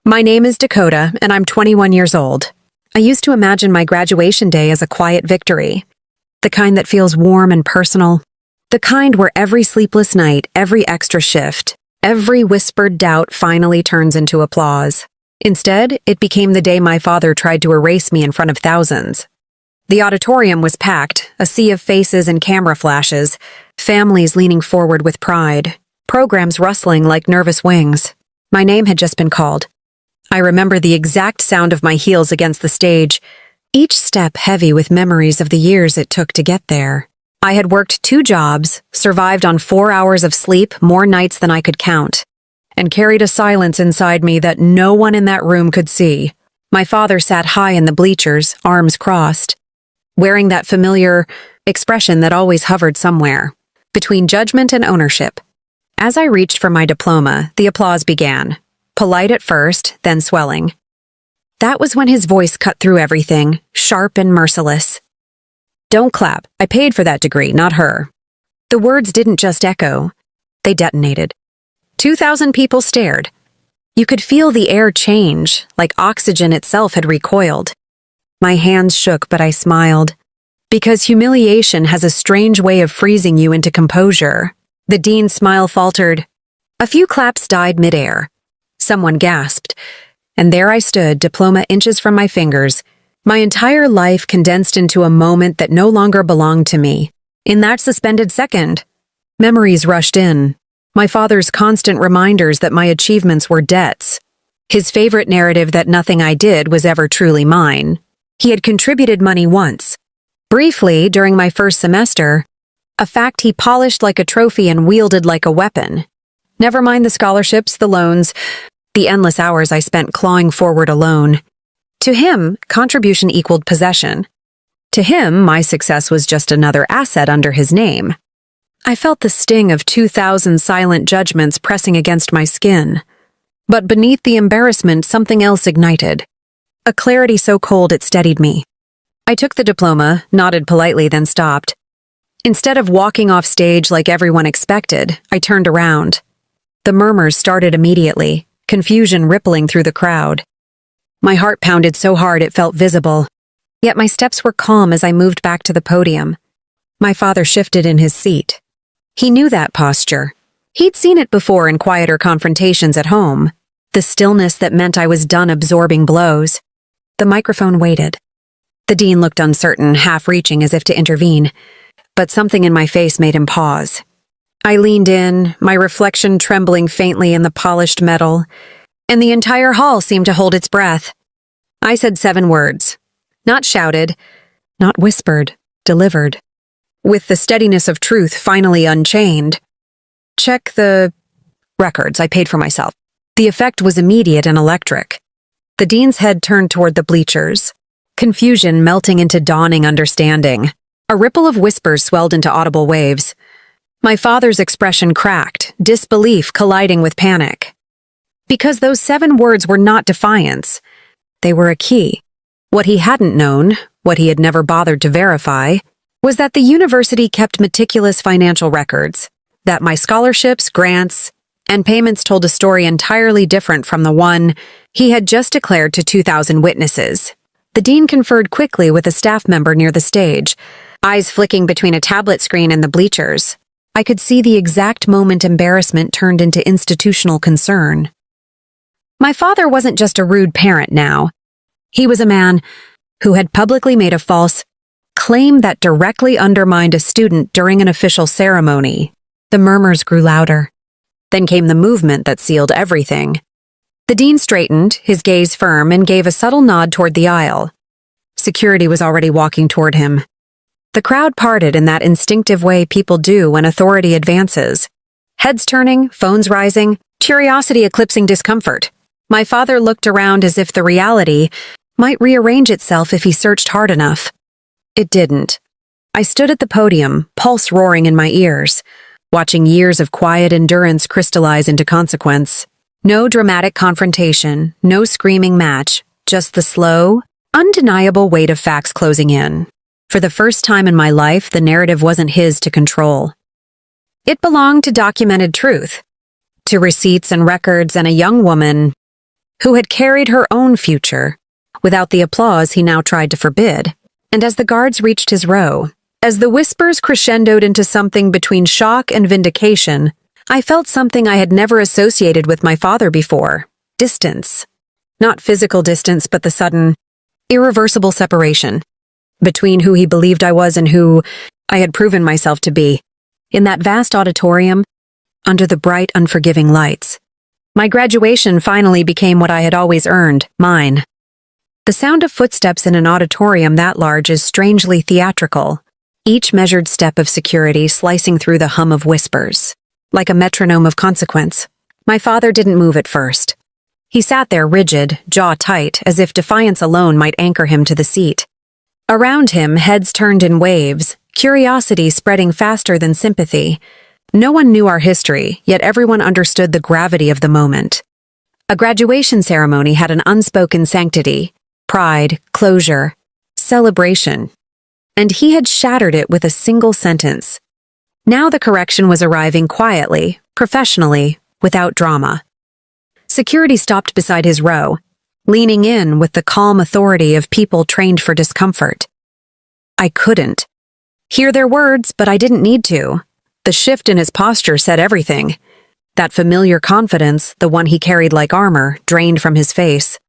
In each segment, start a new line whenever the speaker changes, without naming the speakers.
My name is Dakota, and I'm 21 years old. I used to imagine my graduation day as a quiet victory. The kind that feels warm and personal. The kind where every sleepless night, every extra shift, every whispered doubt finally turns into applause. Instead, it became the day my father tried to erase me in front of thousands. The auditorium was packed, a sea of faces and camera flashes, families leaning forward with pride, programs rustling like nervous wings. My name had just been called. I remember the exact sound of my heels against the stage, each step heavy with memories of the years it took to get there. I had worked 2 jobs, survived on 4 hours of sleep more nights than I could count, and carried a silence inside me that no one in that room could see. My father sat high in the bleachers, arms crossed, wearing that familiar expression that always hovered somewhere, between judgment and ownership. As I reached for my diploma, the applause began. Polite at first, then swelling. That was when his voice cut through everything, sharp and merciless. "Don't clap. I paid for that degree, not her." The words didn't just echo. They detonated. 2,000 people stared. You could feel the air change, like oxygen itself had recoiled. My hands shook, but I smiled. Because humiliation has a strange way of freezing you into composure. The dean's smile faltered. A few claps died midair. Someone gasped, and there I stood, diploma inches from my fingers, my entire life condensed into a moment that no longer belonged to me. In that suspended second, memories rushed in, my father's constant reminders that my achievements were debts, his favorite narrative that nothing I did was ever truly mine. He had contributed money once, briefly during my first semester, a fact he polished like a trophy and wielded like a weapon. Never mind the scholarships, the loans, the endless hours I spent clawing forward alone. To him, contribution equaled possession. To him, my success was just another asset under his name. I felt the sting of 2,000 silent judgments pressing against my skin. But beneath the embarrassment, something else ignited. A clarity so cold it steadied me. I took the diploma, nodded politely, then stopped. Instead of walking off stage like everyone expected, I turned around. The murmurs started immediately, confusion rippling through the crowd. My heart pounded so hard it felt visible, yet my steps were calm as I moved back to the podium. My father shifted in his seat. He knew that posture. He'd seen it before in quieter confrontations at home, the stillness that meant I was done absorbing blows. The microphone waited. The dean looked uncertain, half-reaching as if to intervene, but something in my face made him pause. I leaned in, my reflection trembling faintly in the polished metal, and the entire hall seemed to hold its breath. I said 7 words, not shouted, not whispered, delivered, with the steadiness of truth finally unchained. "Check the records I paid for myself." The effect was immediate and electric. The dean's head turned toward the bleachers, confusion melting into dawning understanding. A ripple of whispers swelled into audible waves. My father's expression cracked, disbelief colliding with panic. Because those 7 words were not defiance. They were a key. What he hadn't known, what he had never bothered to verify, was that the university kept meticulous financial records, that my scholarships, grants, and payments told a story entirely different from the one he had just declared to 2,000 witnesses. The dean conferred quickly with a staff member near the stage, eyes flicking between a tablet screen and the bleachers. I could see the exact moment embarrassment turned into institutional concern. My father wasn't just a rude parent now. He was a man who had publicly made a false claim that directly undermined a student during an official ceremony. The murmurs grew louder. Then came the movement that sealed everything. The dean straightened, his gaze firm, and gave a subtle nod toward the aisle. Security was already walking toward him. The crowd parted in that instinctive way people do when authority advances. Heads turning, phones rising, curiosity eclipsing discomfort. My father looked around as if the reality might rearrange itself if he searched hard enough. It didn't. I stood at the podium, pulse roaring in my ears, watching years of quiet endurance crystallize into consequence. No dramatic confrontation, no screaming match, just the slow, undeniable weight of facts closing in. For the first time in my life, the narrative wasn't his to control. It belonged to documented truth, to receipts and records and a young woman who had carried her own future, without the applause he now tried to forbid. And as the guards reached his row, as the whispers crescendoed into something between shock and vindication, I felt something I had never associated with my father before: distance. Not physical distance, but the sudden, irreversible separation between who he believed I was and who I had proven myself to be. In that vast auditorium, under the bright, unforgiving lights, my graduation finally became what I had always earned, mine. The sound of footsteps in an auditorium that large is strangely theatrical, each measured step of security slicing through the hum of whispers, like a metronome of consequence. My father didn't move at first. He sat there rigid, jaw tight, as if defiance alone might anchor him to the seat. Around him, heads turned in waves, curiosity spreading faster than sympathy. No one knew our history, yet everyone understood the gravity of the moment. A graduation ceremony had an unspoken sanctity: pride, closure, celebration. And he had shattered it with a single sentence. Now the correction was arriving quietly, professionally, without drama. Security stopped beside his row, leaning in with the calm authority of people trained for discomfort. I couldn't hear their words, but I didn't need to. The shift in his posture said everything. That familiar confidence, the one he carried like armor, drained from his face.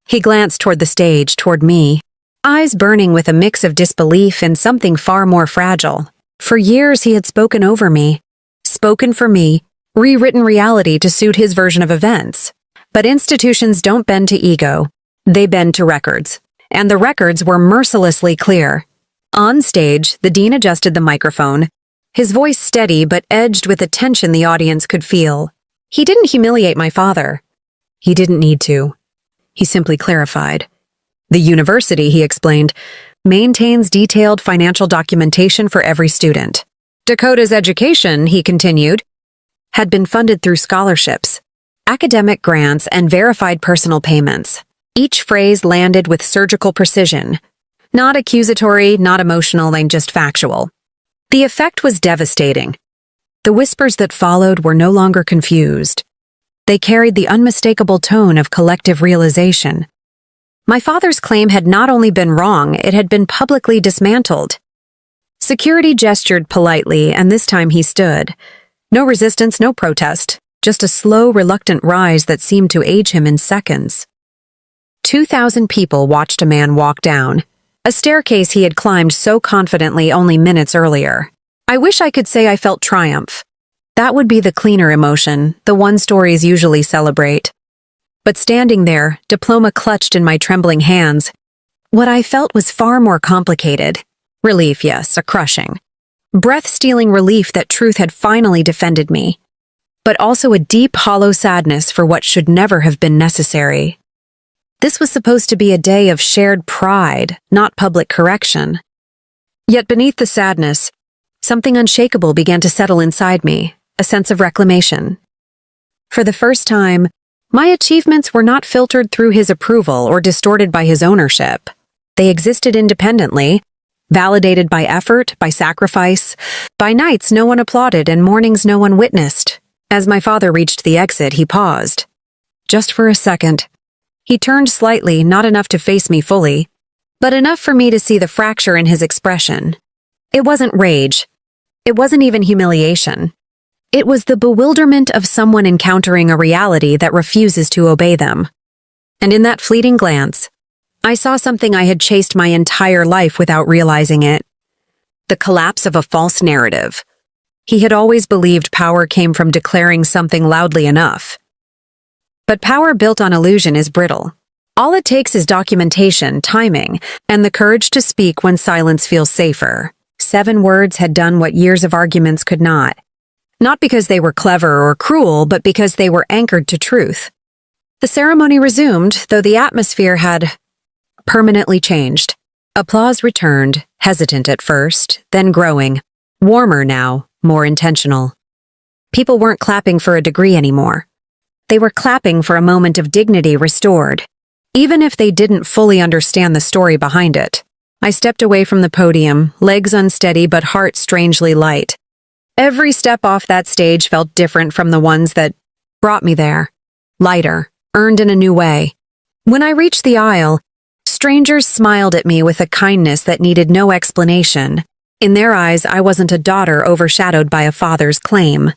He glanced toward the stage, toward me, eyes burning with a mix of disbelief and something far more fragile. For years he had spoken over me, spoken for me, rewritten reality to suit his version of events. But institutions don't bend to ego. They bend to records. And the records were mercilessly clear. On stage, the dean adjusted the microphone, his voice steady but edged with a tension the audience could feel. He didn't humiliate my father. He didn't need to. He simply clarified. The university, he explained, maintains detailed financial documentation for every student. Dakota's education, he continued, had been funded through scholarships, academic grants, and verified personal payments. Each phrase landed with surgical precision. Not accusatory, not emotional, and just factual. The effect was devastating. The whispers that followed were no longer confused. They carried the unmistakable tone of collective realization. My father's claim had not only been wrong, it had been publicly dismantled. Security gestured politely, and this time he stood. No resistance, no protest, just a slow, reluctant rise that seemed to age him in seconds. 2,000 people watched a man walk down, a staircase he had climbed so confidently only minutes earlier. I wish I could say I felt triumph. That would be the cleaner emotion, the one stories usually celebrate. But standing there, diploma clutched in my trembling hands, what I felt was far more complicated. Relief, yes, a crushing. Breath-stealing relief that truth had finally defended me. But also a deep, hollow sadness for what should never have been necessary. This was supposed to be a day of shared pride, not public correction. Yet beneath the sadness, something unshakable began to settle inside me, a sense of reclamation. For the first time, my achievements were not filtered through his approval or distorted by his ownership. They existed independently, validated by effort, by sacrifice, by nights no one applauded and mornings no one witnessed. As my father reached the exit, he paused. Just for a second. He turned slightly, not enough to face me fully, but enough for me to see the fracture in his expression. It wasn't rage. It wasn't even humiliation. It was the bewilderment of someone encountering a reality that refuses to obey them. And in that fleeting glance, I saw something I had chased my entire life without realizing it. The collapse of a false narrative. He had always believed power came from declaring something loudly enough. But power built on illusion is brittle. All it takes is documentation, timing, and the courage to speak when silence feels safer. 7 words had done what years of arguments could not. Not because they were clever or cruel, but because they were anchored to truth. The ceremony resumed, though the atmosphere had permanently changed. Applause returned, hesitant at first, then growing. Warmer now, more intentional. People weren't clapping for a degree anymore. They were clapping for a moment of dignity restored, even if they didn't fully understand the story behind it. I stepped away from the podium, legs unsteady but heart strangely light. Every step off that stage felt different from the ones that brought me there. Lighter, earned in a new way. When I reached the aisle, strangers smiled at me with a kindness that needed no explanation. In their eyes, I wasn't a daughter overshadowed by a father's claim.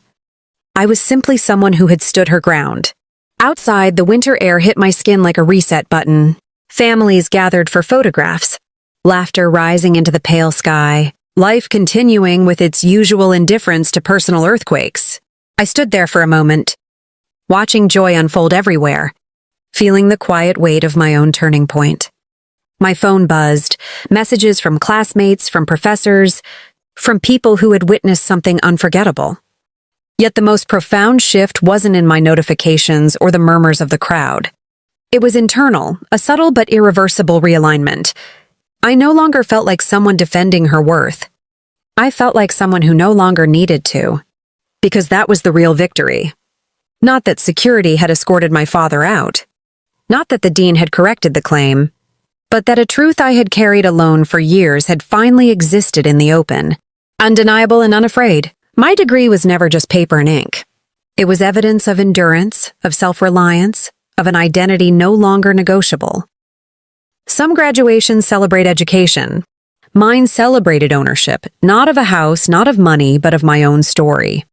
I was simply someone who had stood her ground. Outside, the winter air hit my skin like a reset button. Families gathered for photographs, laughter rising into the pale sky, life continuing with its usual indifference to personal earthquakes. I stood there for a moment, watching joy unfold everywhere, feeling the quiet weight of my own turning point. My phone buzzed, messages from classmates, from professors, from people who had witnessed something unforgettable. Yet the most profound shift wasn't in my notifications or the murmurs of the crowd. It was internal, a subtle but irreversible realignment. I no longer felt like someone defending her worth. I felt like someone who no longer needed to, because that was the real victory. Not that security had escorted my father out. Not that the dean had corrected the claim, but that a truth I had carried alone for years had finally existed in the open. Undeniable and unafraid. My degree was never just paper and ink. It was evidence of endurance, of self-reliance, of an identity no longer negotiable. Some graduations celebrate education. Mine celebrated ownership, not of a house, not of money, but of my own story.